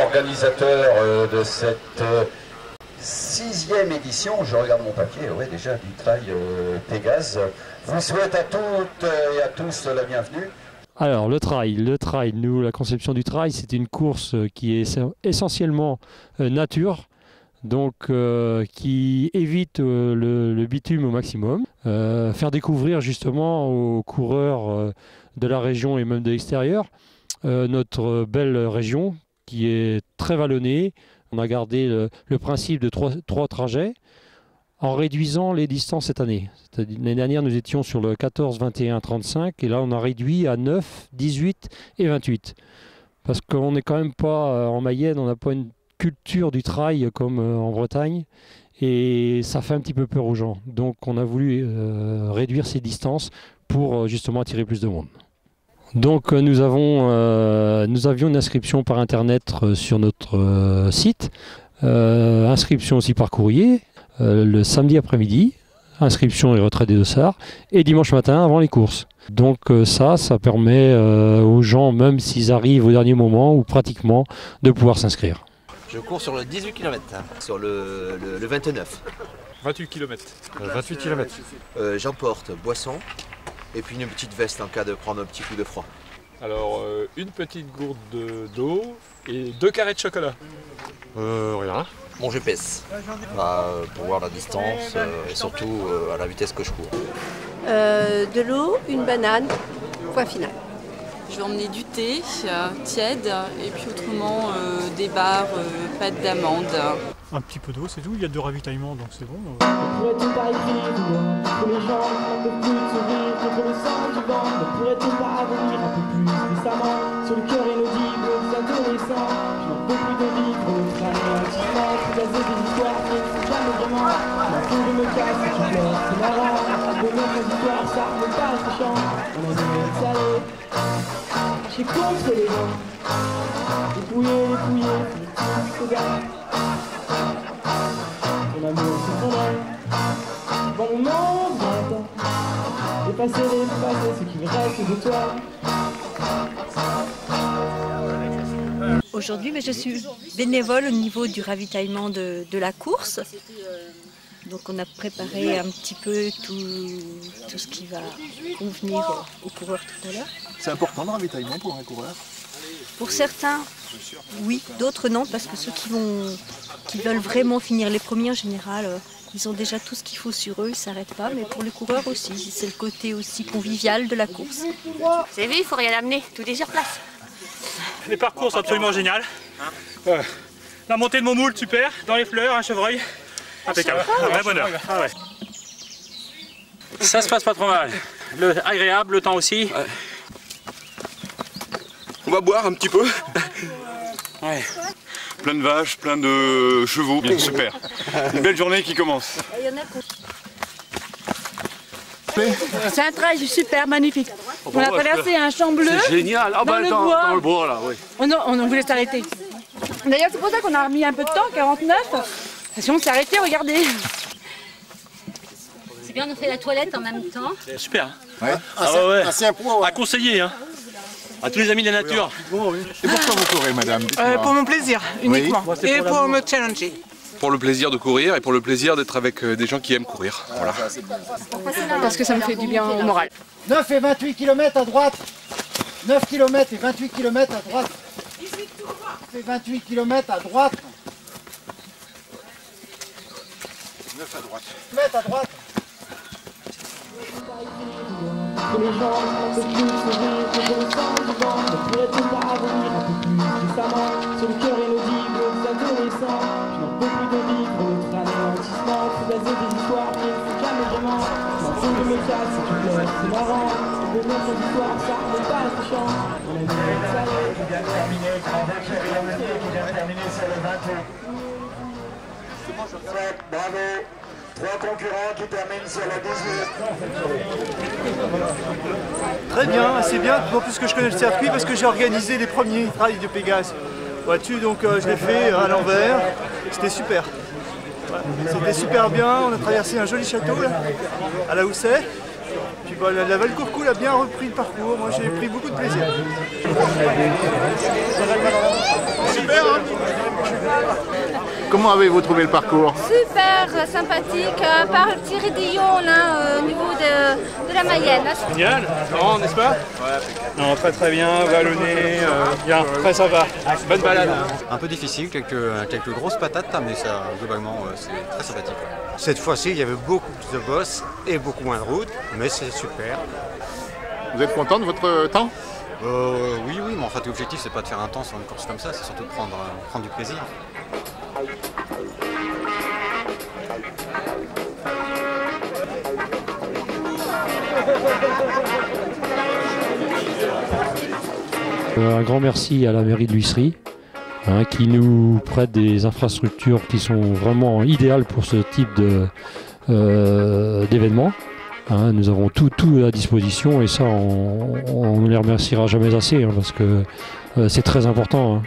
organisateur de cette 6e édition. Je regarde mon papier, ouais, déjà, du trail Pégase. Je vous souhaite à toutes et à tous la bienvenue. Alors le trail, nous, la conception du trail, c'est une course qui est essentiellement nature, donc qui évite le bitume au maximum, faire découvrir justement aux coureurs de la région et même de l'extérieur notre belle région qui est très vallonnée. On a gardé le principe de trois trajets en réduisant les distances cette année. L'année dernière, nous étions sur le 14, 21, 35 et là, on a réduit à 9, 18 et 28. Parce qu'on n'est quand même pas en Mayenne, on n'a pas une culture du trail comme en Bretagne et ça fait un petit peu peur aux gens. Donc, on a voulu réduire ces distances pour justement attirer plus de monde. Donc, nous avions une inscription par Internet sur notre site, inscription aussi par courrier. Le samedi après-midi, inscription et retrait des dossards, et dimanche matin avant les courses. Donc ça permet aux gens, même s'ils arrivent au dernier moment ou pratiquement, de pouvoir s'inscrire. Je cours sur le 18 km, sur le 29. 28 km. 28 km. J'emporte boisson et puis une petite veste en cas de prendre un petit coup de froid. Alors une petite gourde d'eau et 2 carrés de chocolat. Rien. Mon GPS, pour voir la distance et surtout à la vitesse que je cours. De l'eau, une banane, point final. Je vais emmener du thé tiède et puis autrement des barres, pâte d'amande. Un petit peu d'eau, c'est tout. Il y a 2 ravitaillements, donc c'est bon. Pourrait-on pas écrire pour les gens qui n'en peuvent plus de sourire contre le sang du vent? Ne pourrait-on pas venir un peu plus décemment sur le cœur inaudible des adolescents? Je n'en peux plus de vivre au anéantissement, trouvaser des histoires qui ne sont jamais vraiment. La foule de me casse et tu pleures, c'est marrant. De notre histoire, ça ne pas méchant. On a donné le salé. J'ai contre les gens. Dépouiller, c'est bien. Mon amour s'effondrait. Bon moment, viens-t'en. Dépasser les passés, ce qui reste de toi. Aujourd'hui, je suis bénévole au niveau du ravitaillement de la course. Donc on a préparé un petit peu tout ce qui va convenir aux coureurs tout à l'heure. C'est important le ravitaillement pour un coureur? Pour certains, oui, d'autres non, parce que ceux qui veulent vraiment finir les premiers en général, ils ont déjà tout ce qu'il faut sur eux, ils ne s'arrêtent pas. Mais pour les coureurs aussi, c'est le côté aussi convivial de la course. Vous avez vu, il ne faut rien amener, tout est sur place. Les parcours sont absolument géniaux. La montée de Montmoult, super. Dans les fleurs, un chevreuil. Impeccable. Un vrai bonheur. Ah ouais. Ça se passe pas trop mal. Agréable, le temps aussi. Ouais. On va boire un petit peu. Ouais. Plein de vaches, plein de chevaux. Bien, super. Une belle journée qui commence. C'est un trail super magnifique. On a traversé un champ bleu. C'est génial. Ah, dans le bois. Dans le bois là, oui. On voulait s'arrêter. D'ailleurs, c'est pour ça qu'on a remis un peu de temps, 49. Si on s'est arrêté, regardez. C'est bien, on fait la toilette en même temps. Super. Ouais. C'est un point. À conseiller, hein. À tous les amis de la nature. Et pourquoi vous courez, madame? Pour mon plaisir, uniquement. Oui. Et pour me challenger. Pour le plaisir de courir et pour le plaisir d'être avec des gens qui aiment courir. Voilà. Parce que ça me fait du bien au moral. 9 et 28 km à droite. 9 km et 28 km à droite. 9 et 28 km à droite. 9 à droite. 9 à droite. Que les gens n'en peuvent plus de sourire contre le sang du vent. Ne pourrait-on pas venir un peu plus décemment sur le cœur inaudible des adolescents? Je n'en peux plus de vivre notre anéantissement, trouvaser des histoires qui ne sont jamais vraiment. Ma foule de me casse et tu pleures, c'est marrant. De notre histoire, ça n'est pas méchant. On a donné le salé. Qui vient de terminer, 32 km, qui vient de terminer sur le 28. Bravo. 3 concurrents qui terminent sur la 18. Très bien, c'est bien, d'autant plus que je connais le circuit parce que j'ai organisé les premiers trails de Pégase. Vois-tu, donc je l'ai fait à l'envers, c'était super. Ouais, c'était super bien, on a traversé un joli château là, à la Houssaye. Puis bah, la Valcourcoul a bien repris le parcours, moi j'ai pris beaucoup de plaisir. super, hein. Comment avez-vous trouvé le parcours? Super sympathique, par le petit raidillon là, au niveau de la Mayenne. Génial, marrant, n'est-ce pas? Ouais, non, très bien, vallonné, bien, très sympa. Bonne balade. Un peu difficile, quelques grosses patates, mais ça, globalement, c'est très sympathique. Cette fois-ci, il y avait beaucoup plus de bosses et beaucoup moins de route, mais c'est super. Vous êtes content de votre temps? Oui, mais en fait, l'objectif, c'est pas de faire un temps sur une course comme ça, c'est surtout de prendre du plaisir. Un grand merci à la mairie de l'Huisserie qui nous prête des infrastructures qui sont vraiment idéales pour ce type d'événement. Nous avons tout à disposition et ça on ne les remerciera jamais assez parce que c'est très important.